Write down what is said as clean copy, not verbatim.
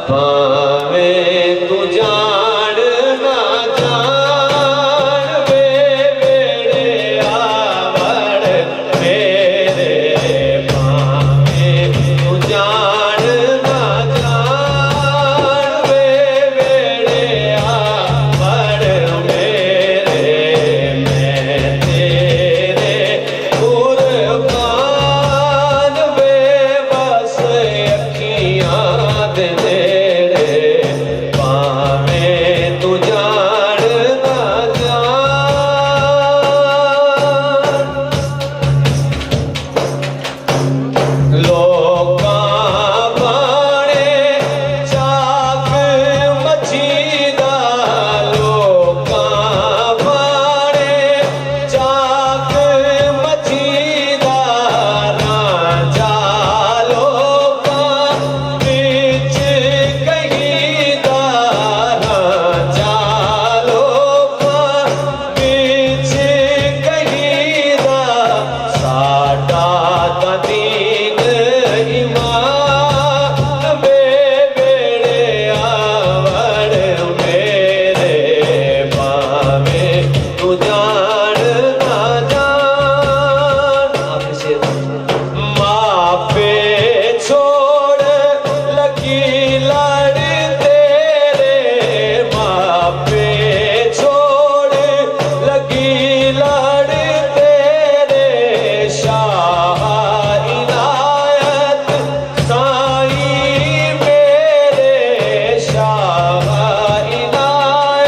पावे तू जान ना जान वे वेड़े आवड़ मेरे पावे तू जान ना जान वे वेड़े आवड़ मेरे मैं तेरे कुर्बान वे बस अखियां दे नेड़े पावे तू जान ना जान लोकां बाणे चाक मचीदा लोकां बाणे चाक मचीदा रांझा लोकां विच कहीदा रांझा लोकां विच कहीदा साडा तां